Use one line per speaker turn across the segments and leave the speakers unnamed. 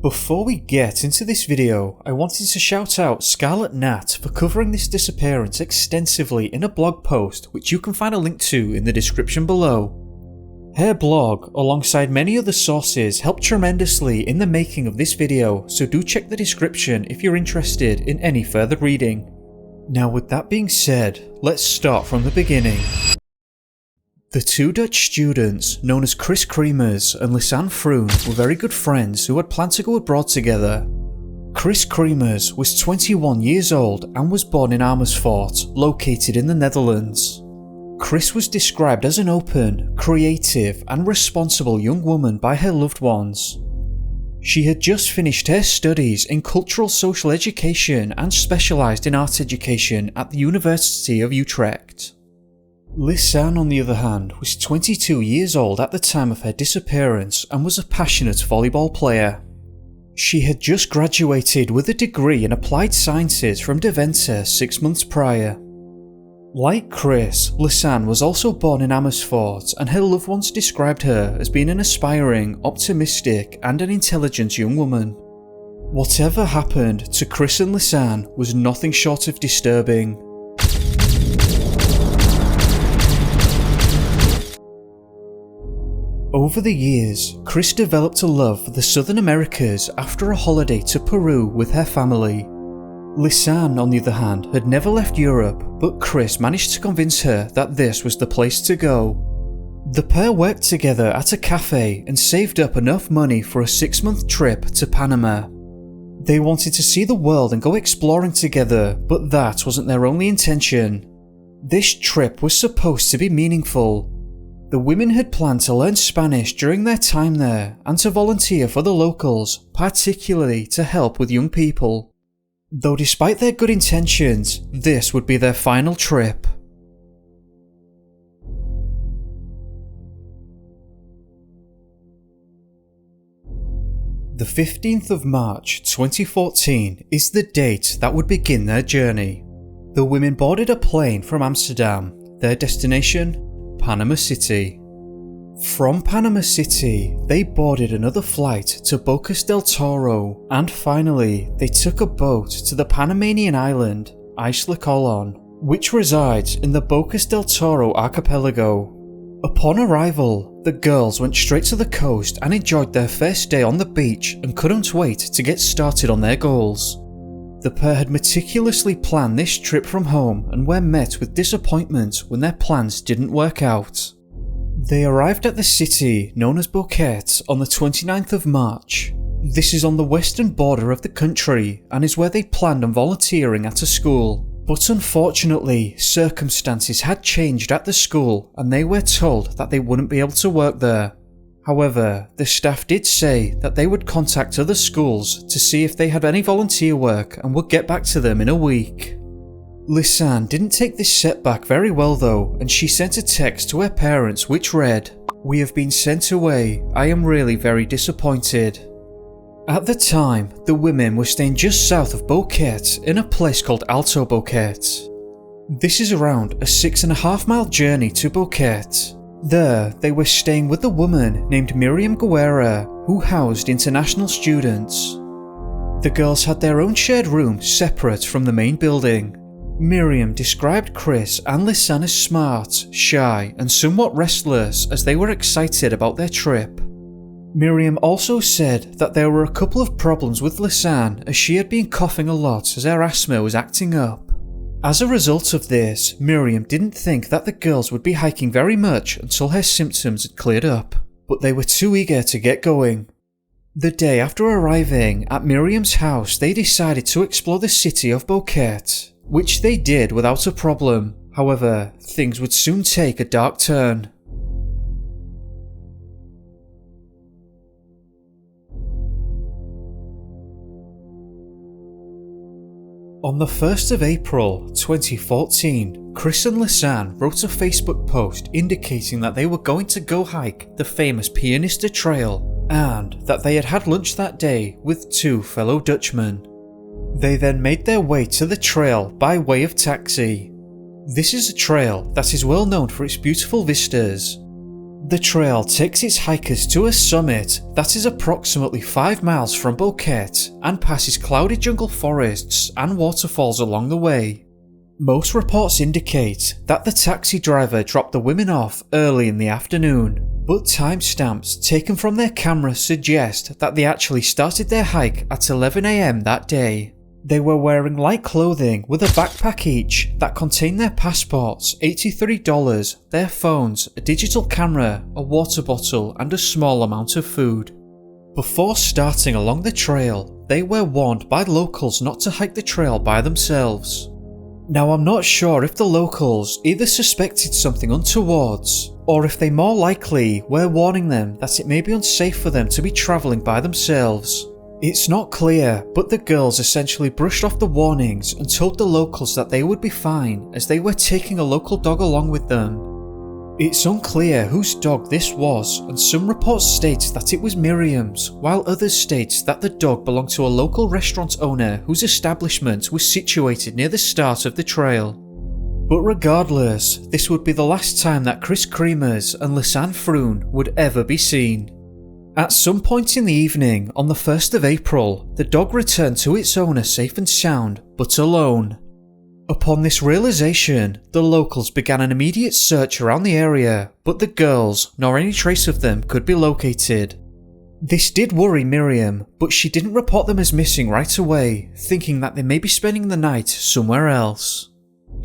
Before we get into this video, I wanted to shout out Scarlet Nat for covering this disappearance extensively in a blog post which you can find a link to in the description below. Her blog, alongside many other sources, helped tremendously in the making of this video, so do check the description if you're interested in any further reading. Now with that being said, let's start from the beginning. The two Dutch students, known as Kris Kremers and Lisanne Froon, were very good friends who had planned to go abroad together. Kris Kremers was 21 years old and was born in Amersfoort, located in the Netherlands. Kris was described as an open, creative and responsible young woman by her loved ones. She had just finished her studies in cultural social education and specialised in art education at the University of Utrecht. Lisanne, on the other hand, was 22 years old at the time of her disappearance and was a passionate volleyball player. She had just graduated with a degree in applied sciences from Deventer 6 months prior. Like Kris, Lisanne was also born in Amersfoort, and her loved ones described her as being an aspiring, optimistic and an intelligent young woman. Whatever happened to Kris and Lisanne was nothing short of disturbing. Over the years, Kris developed a love for the Southern Americas after a holiday to Peru with her family. Lisanne, on the other hand, had never left Europe, but Kris managed to convince her that this was the place to go. The pair worked together at a cafe and saved up enough money for a 6-month trip to Panama. They wanted to see the world and go exploring together, but that wasn't their only intention. This trip was supposed to be meaningful. The women had planned to learn Spanish during their time there and to volunteer for the locals, particularly to help with young people. Though despite their good intentions, this would be their final trip. The 15th of March 2014 is the date that would begin their journey. The women boarded a plane from Amsterdam, their destination, Panama City. From Panama City, they boarded another flight to Bocas del Toro, and finally, they took a boat to the Panamanian island, Isla Colon, which resides in the Bocas del Toro archipelago. Upon arrival, the girls went straight to the coast and enjoyed their first day on the beach and couldn't wait to get started on their goals. The pair had meticulously planned this trip from home and were met with disappointment when their plans didn't work out. They arrived at the city known as Bocas on the 29th of March. This is on the western border of the country and is where they planned on volunteering at a school. But unfortunately, circumstances had changed at the school and they were told that they wouldn't be able to work there. However, the staff did say that they would contact other schools to see if they had any volunteer work and would get back to them in a week. Lisanne didn't take this setback very well though, and she sent a text to her parents which read, "We have been sent away. I am really very disappointed." At the time, the women were staying just south of Bocas in a place called Alto Bocas. This is around a 6.5-mile journey to Bocas. There, they were staying with a woman named Miriam Guerra, who housed international students. The girls had their own shared room separate from the main building. Miriam described Kris and Lisanne as smart, shy, and somewhat restless as they were excited about their trip. Miriam also said that there were a couple of problems with Lisanne as she had been coughing a lot as her asthma was acting up. As a result of this, Miriam didn't think that the girls would be hiking very much until her symptoms had cleared up, but they were too eager to get going. The day after arriving at Miriam's house, they decided to explore the city of Bocas, which they did without a problem. However, things would soon take a dark turn. On the 1st of April 2014, Kris and Lisanne wrote a Facebook post indicating that they were going to go hike the famous Pianista Trail and that they had had lunch that day with 2 fellow Dutchmen. They then made their way to the trail by way of taxi. This is a trail that is well known for its beautiful vistas. The trail takes its hikers to a summit that is approximately 5 miles from Bouquet and passes cloudy jungle forests and waterfalls along the way. Most reports indicate that the taxi driver dropped the women off early in the afternoon, but timestamps taken from their cameras suggest that they actually started their hike at 11 AM that day. They were wearing light clothing with a backpack each that contained their passports, $83, their phones, a digital camera, a water bottle, and a small amount of food. Before starting along the trail, they were warned by locals not to hike the trail by themselves. Now, I'm not sure if the locals either suspected something untowards, or if they more likely were warning them that it may be unsafe for them to be travelling by themselves. It's not clear, but the girls essentially brushed off the warnings and told the locals that they would be fine as they were taking a local dog along with them. It's unclear whose dog this was, and some reports state that it was Miriam's, while others state that the dog belonged to a local restaurant owner whose establishment was situated near the start of the trail. But regardless, this would be the last time that Kris Kremers and Lisanne Froon would ever be seen. At some point in the evening on the 1st of April, the dog returned to its owner safe and sound, but alone. Upon this realization, the locals began an immediate search around the area, but the girls, nor any trace of them, could be located. This did worry Miriam, but she didn't report them as missing right away, thinking that they may be spending the night somewhere else.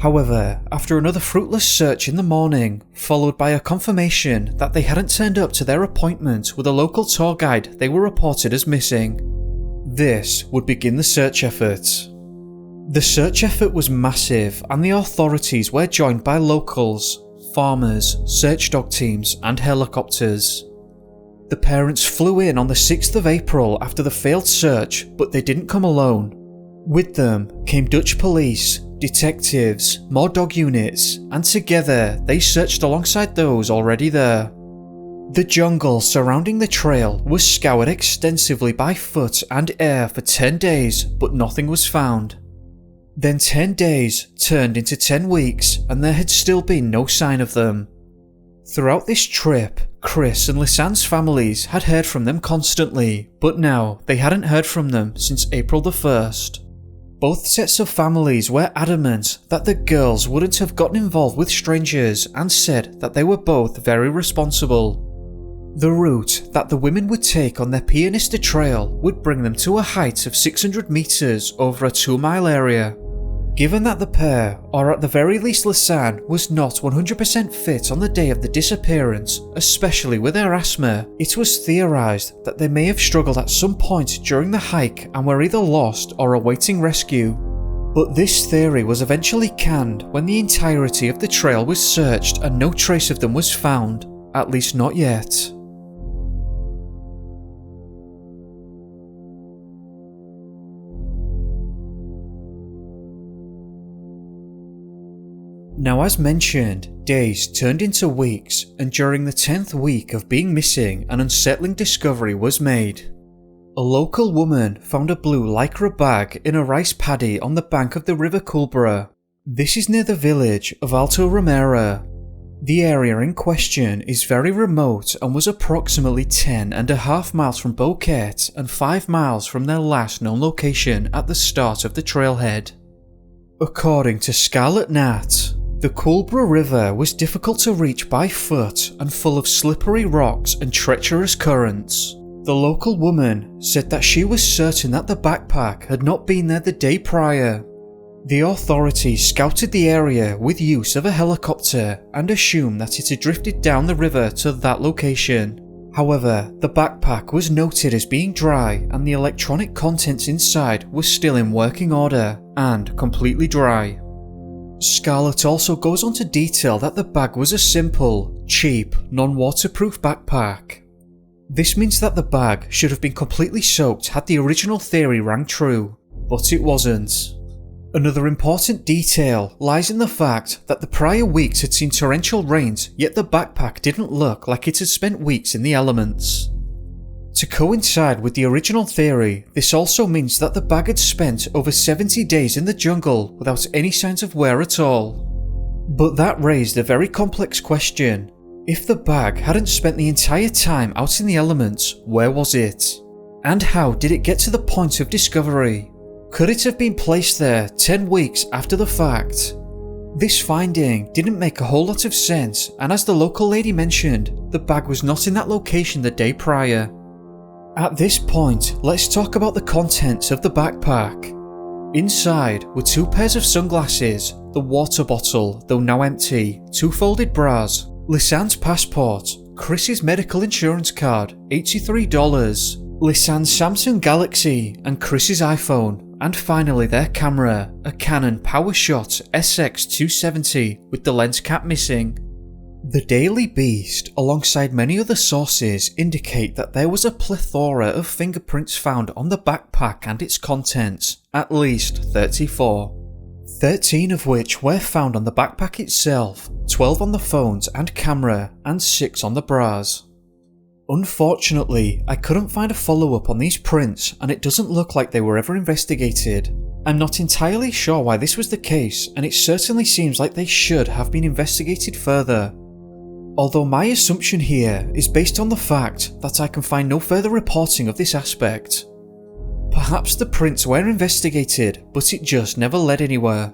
However, after another fruitless search in the morning, followed by a confirmation that they hadn't turned up to their appointment with a local tour guide, they were reported as missing. This would begin the search effort. The search effort was massive, and the authorities were joined by locals, farmers, search dog teams, and helicopters. The parents flew in on the 6th of April after the failed search, but they didn't come alone. With them came Dutch police, detectives, more dog units, and together they searched alongside those already there. The jungle surrounding the trail was scoured extensively by foot and air for 10 days, but nothing was found. Then 10 days turned into 10 weeks, and there had still been no sign of them. Throughout this trip, Kris and Lisanne's families had heard from them constantly, but now they hadn't heard from them since April the 1st. Both sets of families were adamant that the girls wouldn't have gotten involved with strangers and said that they were both very responsible. The route that the women would take on their Pianista trail would bring them to a height of 600 meters over a 2-mile area. Given that the pair, or at the very least Lisanne, was not 100% fit on the day of the disappearance, especially with her asthma, it was theorized that they may have struggled at some point during the hike and were either lost or awaiting rescue. But this theory was eventually canned when the entirety of the trail was searched and no trace of them was found, at least not yet. Now, as mentioned, days turned into weeks, and during the 10th week of being missing, an unsettling discovery was made. A local woman found a blue lycra bag in a rice paddy on the bank of the River Culbra. This is near the village of Alto Romero. The area in question is very remote and was approximately 10.5 miles from Bouquet and 5 miles from their last known location at the start of the trailhead. According to Scarlet Nat, the Culbra River was difficult to reach by foot and full of slippery rocks and treacherous currents. The local woman said that she was certain that the backpack had not been there the day prior. The authorities scouted the area with use of a helicopter and assumed that it had drifted down the river to that location. However, the backpack was noted as being dry and the electronic contents inside was still in working order and completely dry. Scarlett also goes on to detail that the bag was a simple, cheap, non-waterproof backpack. This means that the bag should have been completely soaked had the original theory rang true, but it wasn't. Another important detail lies in the fact that the prior weeks had seen torrential rains, yet the backpack didn't look like it had spent weeks in the elements. To coincide with the original theory, this also means that the bag had spent over 70 days in the jungle without any signs of wear at all. But that raised a very complex question. If the bag hadn't spent the entire time out in the elements, where was it? And how did it get to the point of discovery? Could it have been placed there 10 weeks after the fact? This finding didn't make a whole lot of sense, and as the local lady mentioned, the bag was not in that location the day prior. At this point, let's talk about the contents of the backpack. Inside were 2 pairs of sunglasses, the water bottle, though now empty, 2 folded bras, Lisanne's passport, Kris's medical insurance card, $83, Lisanne's Samsung Galaxy and Kris's iPhone, and finally their camera, a Canon PowerShot SX270 with the lens cap missing. The Daily Beast, alongside many other sources, indicate that there was a plethora of fingerprints found on the backpack and its contents, at least 34. 13 of which were found on the backpack itself, 12 on the phones and camera, and 6 on the bras. Unfortunately, I couldn't find a follow-up on these prints, and it doesn't look like they were ever investigated. I'm not entirely sure why this was the case, and it certainly seems like they should have been investigated further. Although my assumption here is based on the fact that I can find no further reporting of this aspect. Perhaps the prints were investigated, but it just never led anywhere.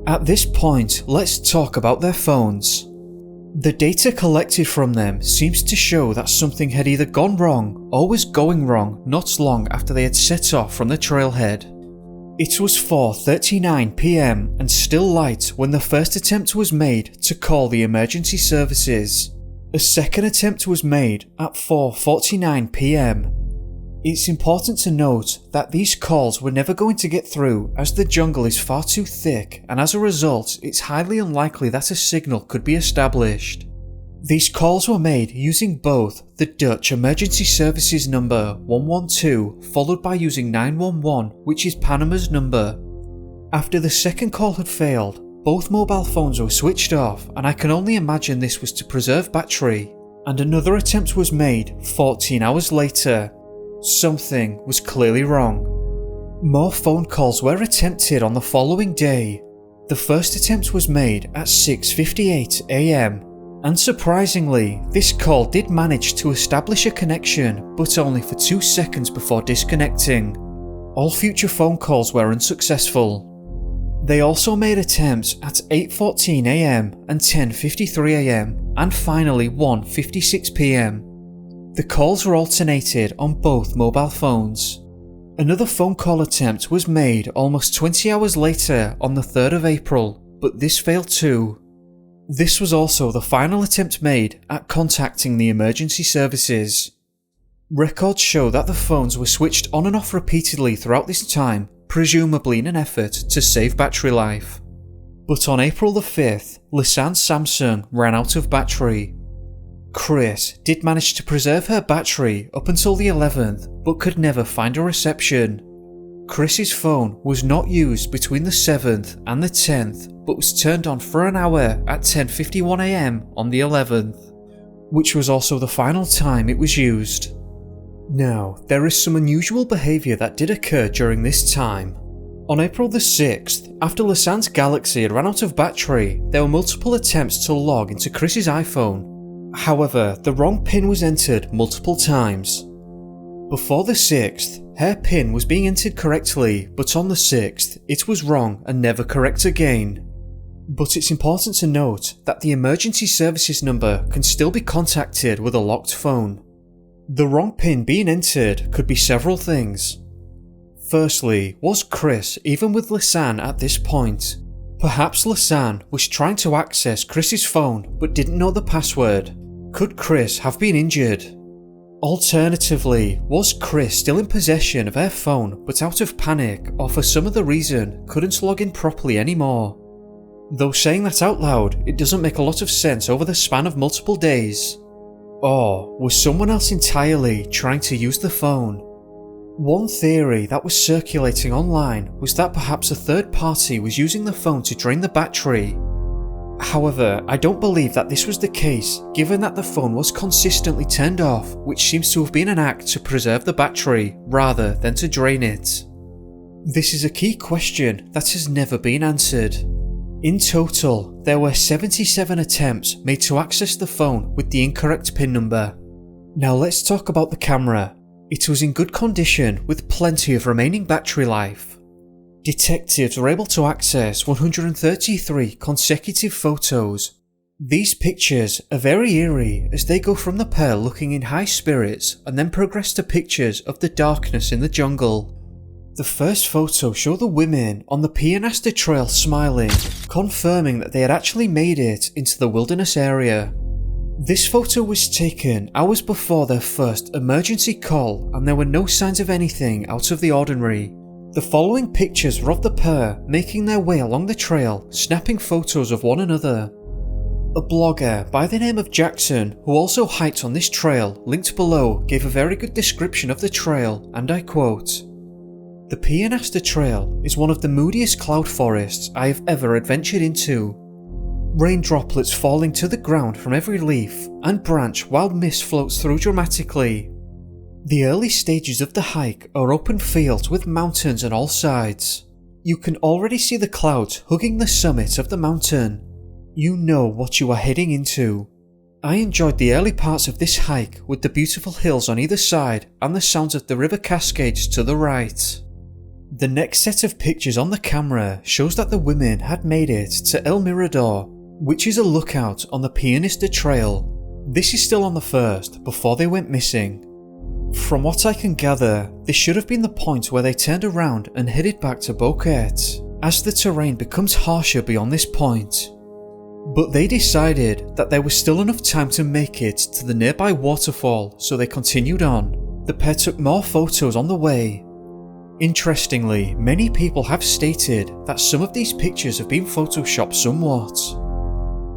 At this point, let's talk about their phones. The data collected from them seems to show that something had either gone wrong or was going wrong not long after they had set off from the trailhead. It was 4:39 PM and still light when the first attempt was made to call the emergency services. A second attempt was made at 4:49 PM. It's important to note that these calls were never going to get through as the jungle is far too thick, and as a result it's highly unlikely that a signal could be established. These calls were made using both the Dutch emergency services number 112 followed by using 911, which is Panama's number. After the second call had failed, both mobile phones were switched off, and I can only imagine this was to preserve battery, and another attempt was made 14 hours later. Something was clearly wrong. More phone calls were attempted on the following day. The first attempt was made at 6:58 AM, and surprisingly, this call did manage to establish a connection, but only for 2 seconds before disconnecting. All future phone calls were unsuccessful. They also made attempts at 8:14 AM and 10:53 AM, and finally 1:56 PM. The calls were alternated on both mobile phones. Another phone call attempt was made almost 20 hours later on the 3rd of April, but this failed too. This was also the final attempt made at contacting the emergency services. Records show that the phones were switched on and off repeatedly throughout this time, presumably in an effort to save battery life. But on April the 5th, Lisanne's Samsung ran out of battery. Kris did manage to preserve her battery up until the 11th, but could never find a reception. Kris's phone was not used between the 7th and the 10th, but was turned on for an hour at 10:51 AM on the 11th, which was also the final time it was used. Now, there is some unusual behaviour that did occur during this time. On April the 6th, after Lisanne's Galaxy had run out of battery, there were multiple attempts to log into Kris's iPhone. However, the wrong PIN was entered multiple times. Before the 6th, her PIN was being entered correctly, but on the 6th, it was wrong and never correct again. But it's important to note that the emergency services number can still be contacted with a locked phone. The wrong PIN being entered could be several things. Firstly, was Kris even with Lisanne at this point? Perhaps Lisanne was trying to access Kris's phone but didn't know the password. Could Kris have been injured? Alternatively, was Kris still in possession of her phone but out of panic or for some other reason couldn't log in properly anymore? Though saying that out loud, it doesn't make a lot of sense over the span of multiple days. Or was someone else entirely trying to use the phone? One theory that was circulating online was that perhaps a third party was using the phone to drain the battery. However, I don't believe that this was the case, given that the phone was consistently turned off, which seems to have been an act to preserve the battery rather than to drain it. This is a key question that has never been answered. In total, there were 77 attempts made to access the phone with the incorrect PIN number. Now let's talk about the camera. It was in good condition with plenty of remaining battery life. Detectives were able to access 133 consecutive photos. These pictures are very eerie as they go from the pair looking in high spirits and then progress to pictures of the darkness in the jungle. The first photo showed the women on the Pianasta Trail smiling, confirming that they had actually made it into the wilderness area. This photo was taken hours before their first emergency call and there were no signs of anything out of the ordinary. The following pictures were of the pair making their way along the trail, snapping photos of one another. A blogger by the name of Jackson, who also hiked on this trail, linked below, gave a very good description of the trail, and I quote, "The Pianasta Trail is one of the moodiest cloud forests I have ever adventured into. Rain droplets falling to the ground from every leaf and branch while mist floats through dramatically. The early stages of the hike are open fields with mountains on all sides. You can already see the clouds hugging the summit of the mountain. You know what you are heading into. I enjoyed the early parts of this hike with the beautiful hills on either side and the sounds of the river cascades to the right." The next set of pictures on the camera shows that the women had made it to El Mirador, which is a lookout on the Pianista Trail. This is still on the first, before they went missing. From what I can gather, this should have been the point where they turned around and headed back to Boquete, as the terrain becomes harsher beyond this point. But they decided that there was still enough time to make it to the nearby waterfall, so they continued on. The pair took more photos on the way. Interestingly, many people have stated that some of these pictures have been photoshopped somewhat.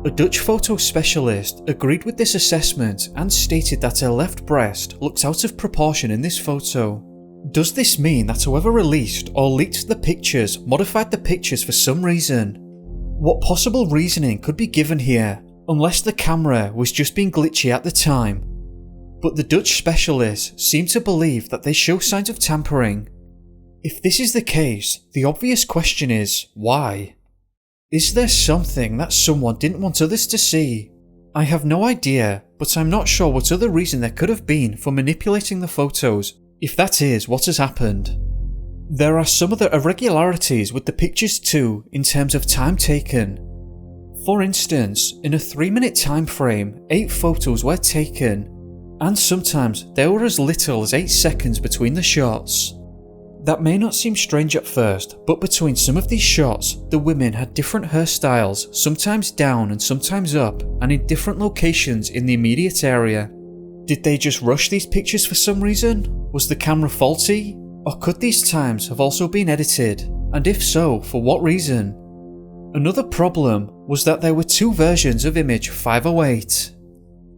A Dutch photo specialist agreed with this assessment and stated that her left breast looks out of proportion in this photo. Does this mean that whoever released or leaked the pictures modified the pictures for some reason? What possible reasoning could be given here, unless the camera was just being glitchy at the time? But the Dutch specialists seem to believe that they show signs of tampering. If this is the case, the obvious question is, why? Is there something that someone didn't want others to see? I have no idea, but I'm not sure what other reason there could have been for manipulating the photos, if that is what has happened. There are some other irregularities with the pictures too, in terms of time taken. For instance, in a 3-minute time frame, 8 photos were taken, and sometimes there were as little as 8 seconds between the shots. That may not seem strange at first, but between some of these shots, the women had different hairstyles, sometimes down and sometimes up, and in different locations in the immediate area. Did they just rush these pictures for some reason? Was the camera faulty? Or could these times have also been edited? And if so, for what reason? Another problem was that there were 2 versions of image 508.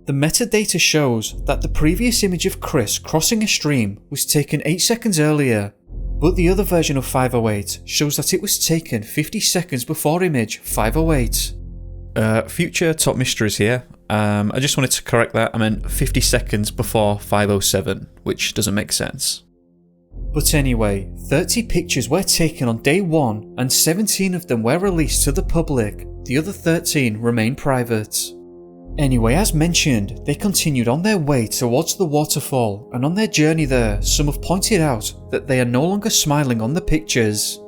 The metadata shows that the previous image of Kris crossing a stream was taken 8 seconds earlier, but the other version of 508 shows that it was taken 50 seconds before image 508. Future top mysteries here. I just wanted to correct that. I meant 50 seconds before 507, which doesn't make sense. But anyway, 30 pictures were taken on day 1 and 17 of them were released to the public. The other 13 remain private. Anyway, as mentioned, they continued on their way towards the waterfall, and on their journey there, some have pointed out that they are no longer smiling on the pictures.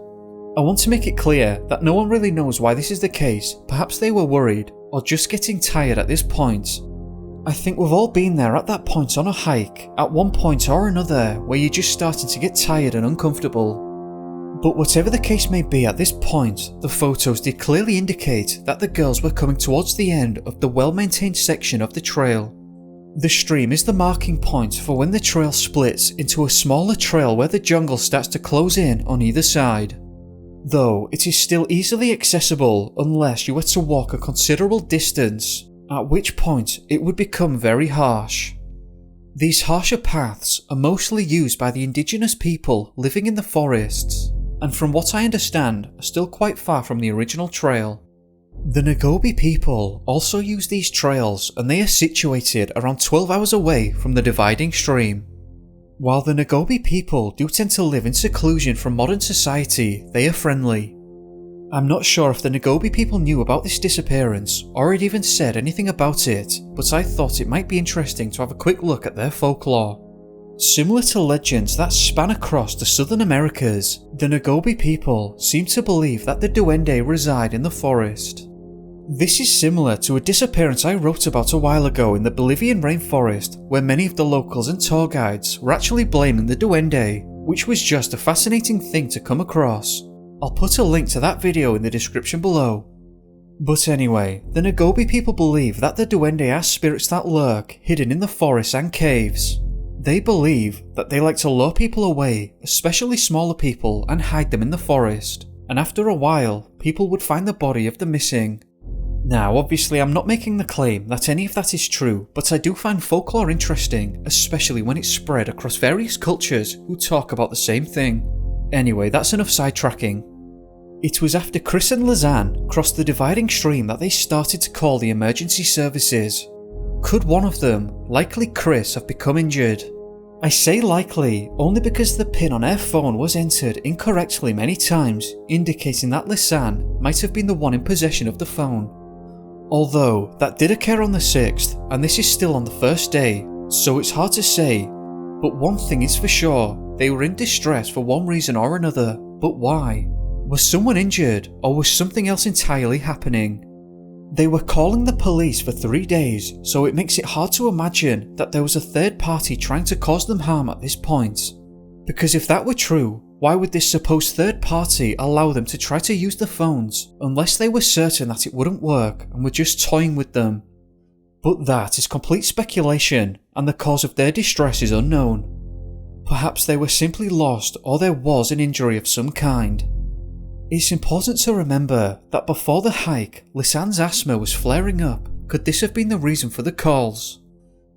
I want to make it clear that no one really knows why this is the case. Perhaps they were worried, or just getting tired at this point. I think we've all been there at that point on a hike, at one point or another, where you're just starting to get tired and uncomfortable. But whatever the case may be at this point, the photos did clearly indicate that the girls were coming towards the end of the well-maintained section of the trail. The stream is the marking point for when the trail splits into a smaller trail where the jungle starts to close in on either side. Though it is still easily accessible unless you were to walk a considerable distance, at which point it would become very harsh. These harsher paths are mostly used by the indigenous people living in the forests, and from what I understand are still quite far from the original trail. The Nagobi people also use these trails, and they are situated around 12 hours away from the dividing stream. While the Nagobi people do tend to live in seclusion from modern society, they are friendly. I'm not sure if the Nagobi people knew about this disappearance or had even said anything about it, but I thought it might be interesting to have a quick look at their folklore. Similar to legends that span across the southern Americas, the Nagobi people seem to believe that the duende reside in the forest. This is similar to a disappearance I wrote about a while ago in the Bolivian rainforest, where many of the locals and tour guides were actually blaming the duende, which was just a fascinating thing to come across. I'll put a link to that video in the description below. But anyway, the Nagobi people believe that the duende are spirits that lurk hidden in the forests and caves. They believe that they like to lure people away, especially smaller people, and hide them in the forest, and after a while, people would find the body of the missing. Now, obviously I'm not making the claim that any of that is true, but I do find folklore interesting, especially when it's spread across various cultures who talk about the same thing. Anyway, that's enough sidetracking. It was after Kris and Lisanne crossed the dividing stream that they started to call the emergency services. Could one of them, likely Kris, have become injured? I say likely only because the pin on her phone was entered incorrectly many times, indicating that Lisanne might have been the one in possession of the phone. Although, that did occur on the 6th, and this is still on the first day, so it's hard to say. But one thing is for sure, they were in distress for one reason or another, but why? Was someone injured, or was something else entirely happening? They were calling the police for 3 days, so it makes it hard to imagine that there was a third party trying to cause them harm at this point. Because if that were true, why would this supposed third party allow them to try to use the phones unless they were certain that it wouldn't work and were just toying with them? But that is complete speculation, and the cause of their distress is unknown. Perhaps they were simply lost, or there was an injury of some kind. It's important to remember that before the hike, Lisanne's asthma was flaring up. Could this have been the reason for the calls?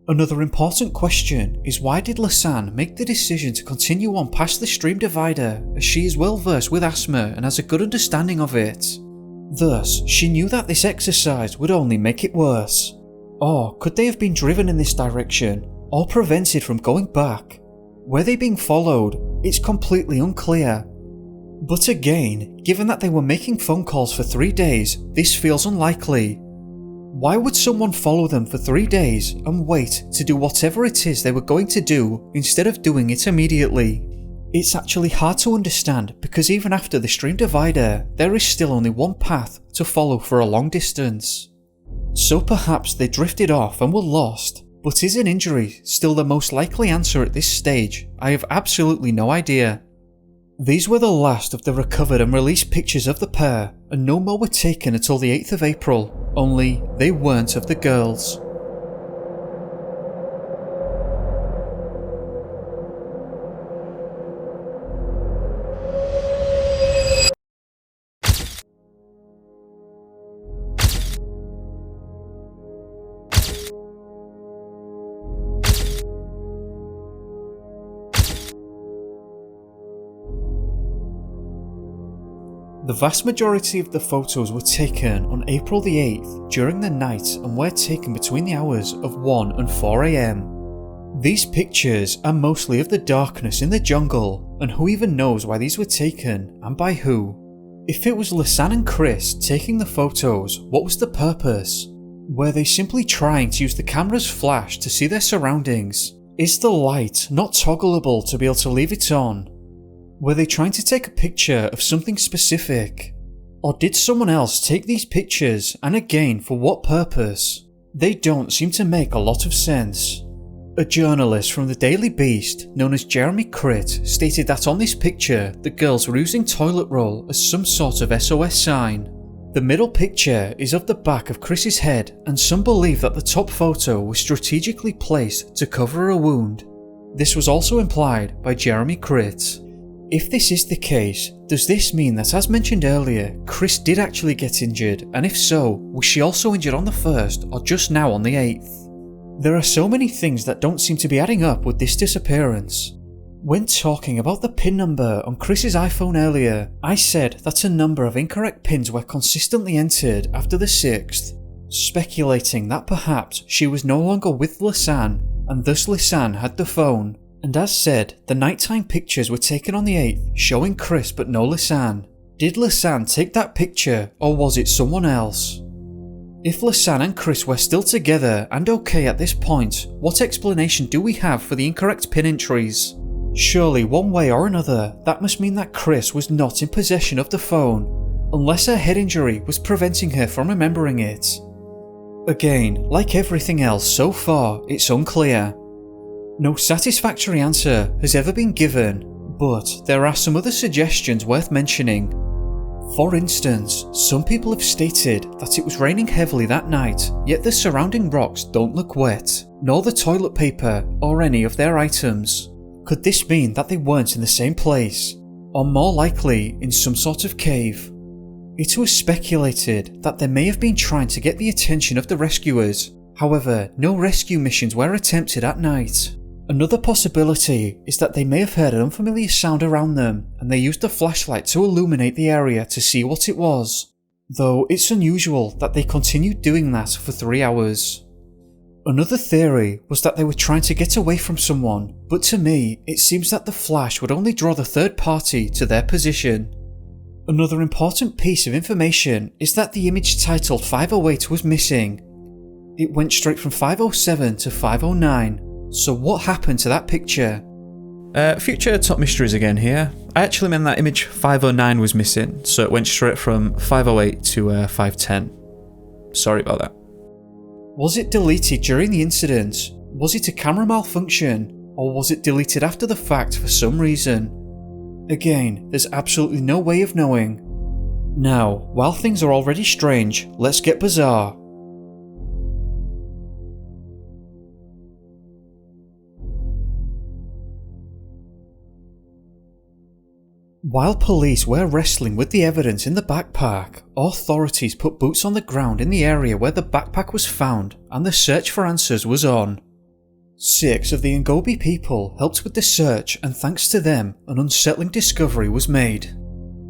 Another important question is, why did Lisanne make the decision to continue on past the stream divider, as she is well versed with asthma and has a good understanding of it? Thus, she knew that this exercise would only make it worse. Or could they have been driven in this direction, or prevented from going back? Were they being followed? It's completely unclear. But again, given that they were making phone calls for 3 days, this feels unlikely. Why would someone follow them for 3 days and wait to do whatever it is they were going to do instead of doing it immediately? It's actually hard to understand because even after the stream divider, there is still only one path to follow for a long distance. So perhaps they drifted off and were lost, but is an injury still the most likely answer at this stage? I have absolutely no idea. These were the last of the recovered and released pictures of the pair, and no more were taken until the 8th of April, only they weren't of the girls. The vast majority of the photos were taken on April the 8th during the night and were taken between the hours of 1 and 4 AM. These pictures are mostly of the darkness in the jungle, and who even knows why these were taken and by who. If it was Lisanne and Kris taking the photos, what was the purpose? Were they simply trying to use the camera's flash to see their surroundings? Is the light not toggleable to be able to leave it on? Were they trying to take a picture of something specific? Or did someone else take these pictures, and again, for what purpose? They don't seem to make a lot of sense. A journalist from the Daily Beast, known as Jeremy Crit, stated that on this picture, the girls were using toilet roll as some sort of SOS sign. The middle picture is of the back of Kris's head, and some believe that the top photo was strategically placed to cover a wound. This was also implied by Jeremy Crit. If this is the case, does this mean that, as mentioned earlier, Kris did actually get injured, and if so, was she also injured on the 1st or just now on the 8th? There are so many things that don't seem to be adding up with this disappearance. When talking about the pin number on Kris's iPhone earlier, I said that a number of incorrect pins were consistently entered after the 6th, speculating that perhaps she was no longer with Lisanne, and thus Lisanne had the phone. And as said, the nighttime pictures were taken on the 8th, showing Kris but no Lisanne. Did Lisanne take that picture, or was it someone else? If Lisanne and Kris were still together and okay at this point, what explanation do we have for the incorrect pin entries? Surely one way or another, that must mean that Kris was not in possession of the phone, unless her head injury was preventing her from remembering it. Again, like everything else so far, it's unclear. No satisfactory answer has ever been given, but there are some other suggestions worth mentioning. For instance, some people have stated that it was raining heavily that night, yet the surrounding rocks don't look wet, nor the toilet paper or any of their items. Could this mean that they weren't in the same place, or more likely in some sort of cave? It was speculated that they may have been trying to get the attention of the rescuers, however, no rescue missions were attempted at night. Another possibility is that they may have heard an unfamiliar sound around them and they used a flashlight to illuminate the area to see what it was, though it's unusual that they continued doing that for 3 hours. Another theory was that they were trying to get away from someone, but to me it seems that the flash would only draw the third party to their position. Another important piece of information is that the image titled 508 was missing. It went straight from 507 to 509. So what happened to that picture?
Future Top Mysteries again here. I actually meant that image 509 was missing, so it went straight from 508 to 510. Sorry about that.
Was it deleted during the incident? Was it a camera malfunction? Or was it deleted after the fact for some reason? Again, there's absolutely no way of knowing. Now, while things are already strange, let's get bizarre. While police were wrestling with the evidence in the backpack, authorities put boots on the ground in the area where the backpack was found and the search for answers was on. 6 of the Ngobi people helped with the search, and thanks to them, an unsettling discovery was made.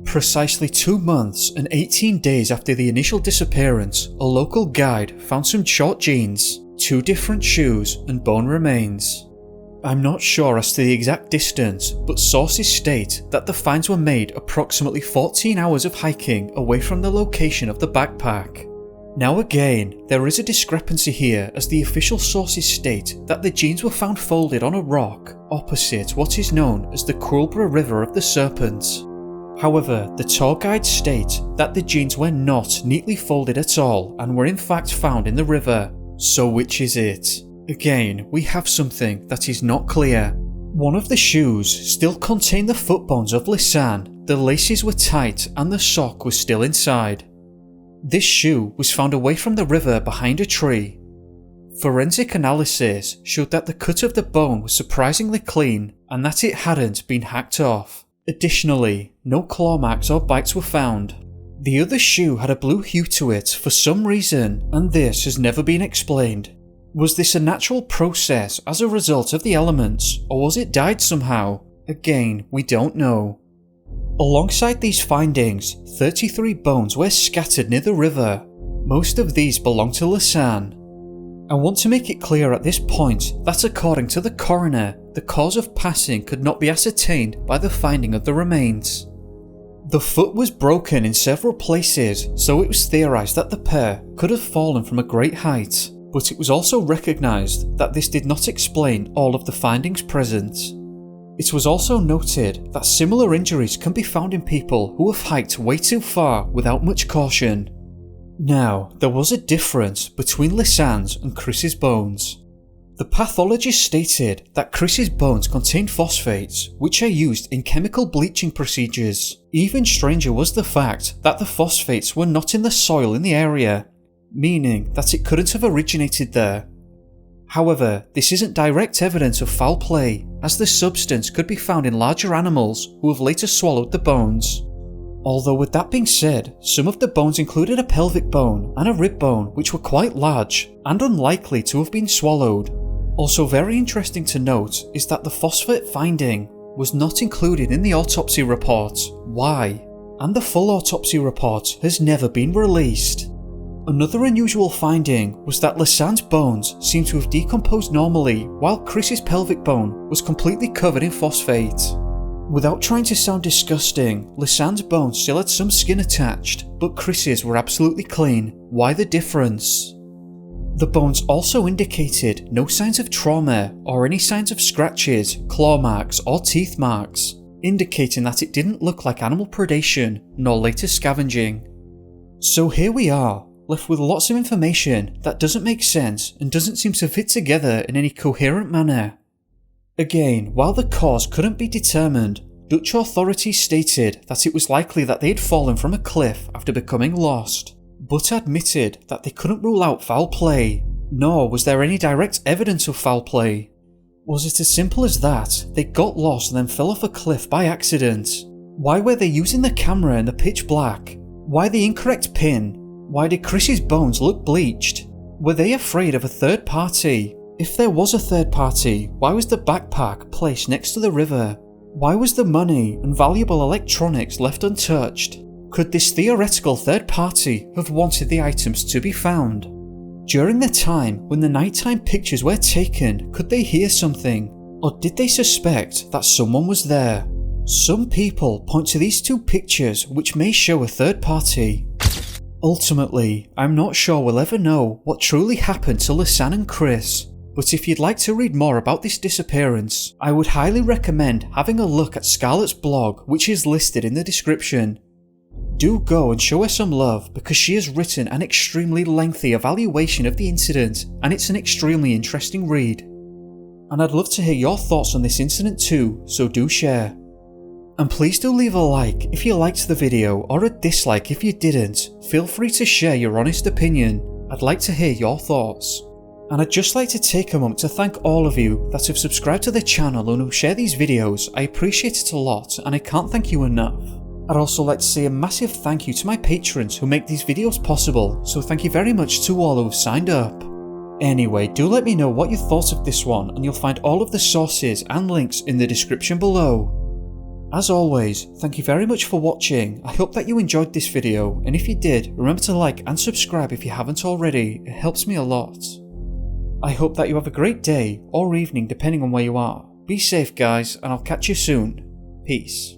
Precisely 2 months and 18 days after the initial disappearance, a local guide found some short jeans, 2 different shoes and bone remains. I'm not sure as to the exact distance, but sources state that the finds were made approximately 14 hours of hiking away from the location of the backpack. Now again, there is a discrepancy here, as the official sources state that the jeans were found folded on a rock opposite what is known as the Krulbra River of the Serpents. However, the tour guides state that the jeans were not neatly folded at all and were in fact found in the river. So which is it? Again, we have something that is not clear. One of the shoes still contained the foot bones of Lisanne, the laces were tight and the sock was still inside. This shoe was found away from the river behind a tree. Forensic analysis showed that the cut of the bone was surprisingly clean and that it hadn't been hacked off. Additionally, no claw marks or bites were found. The other shoe had a blue hue to it for some reason, and this has never been explained. Was this a natural process as a result of the elements, or was it dyed somehow? Again, we don't know. Alongside these findings, 33 bones were scattered near the river. Most of these belong to Lisanne. I want to make it clear at this point that according to the coroner, the cause of passing could not be ascertained by the finding of the remains. The foot was broken in several places, so it was theorised that the pair could have fallen from a great height. But it was also recognised that this did not explain all of the findings present. It was also noted that similar injuries can be found in people who have hiked way too far without much caution. Now, there was a difference between Lisanne's and Kris's bones. The pathologist stated that Kris's bones contained phosphates, which are used in chemical bleaching procedures. Even stranger was the fact that the phosphates were not in the soil in the area, meaning that it couldn't have originated there. However, this isn't direct evidence of foul play, as the substance could be found in larger animals who have later swallowed the bones. Although with that being said, some of the bones included a pelvic bone and a rib bone which were quite large and unlikely to have been swallowed. Also very interesting to note is that the phosphate finding was not included in the autopsy report. Why? And the full autopsy report has never been released. Another unusual finding was that Lisanne's bones seemed to have decomposed normally while Kris's pelvic bone was completely covered in phosphate. Without trying to sound disgusting, Lisanne's bones still had some skin attached, but Kris's were absolutely clean. Why the difference? The bones also indicated no signs of trauma or any signs of scratches, claw marks or teeth marks, indicating that it didn't look like animal predation nor later scavenging. So here we are, left with lots of information that doesn't make sense and doesn't seem to fit together in any coherent manner. Again, while the cause couldn't be determined, Dutch authorities stated that it was likely that they had fallen from a cliff after becoming lost, but admitted that they couldn't rule out foul play, nor was there any direct evidence of foul play. Was it as simple as that? They got lost and then fell off a cliff by accident? Why were they using the camera in the pitch black? Why the incorrect pin? Why did Kris's bones look bleached? Were they afraid of a third party? If there was a third party, why was the backpack placed next to the river? Why was the money and valuable electronics left untouched? Could this theoretical third party have wanted the items to be found? During the time when the nighttime pictures were taken, could they hear something? Or did they suspect that someone was there? Some people point to these two pictures which may show a third party. Ultimately, I'm not sure we'll ever know what truly happened to Lisanne and Kris, but if you'd like to read more about this disappearance, I would highly recommend having a look at Scarlett's blog, which is listed in the description. Do go and show her some love because she has written an extremely lengthy evaluation of the incident and it's an extremely interesting read. And I'd love to hear your thoughts on this incident too, so do share. And please do leave a like if you liked the video or a dislike if you didn't. Feel free to share your honest opinion. I'd like to hear your thoughts. And I'd just like to take a moment to thank all of you that have subscribed to the channel and who share these videos. I appreciate it a lot and I can't thank you enough. I'd also like to say a massive thank you to my patrons who make these videos possible, so thank you very much to all who have signed up. Anyway, do let me know what you thought of this one and you'll find all of the sources and links in the description below. As always, thank you very much for watching. I hope that you enjoyed this video, and if you did, remember to like and subscribe if you haven't already, it helps me a lot. I hope that you have a great day or evening depending on where you are. Be safe guys, and I'll catch you soon. Peace.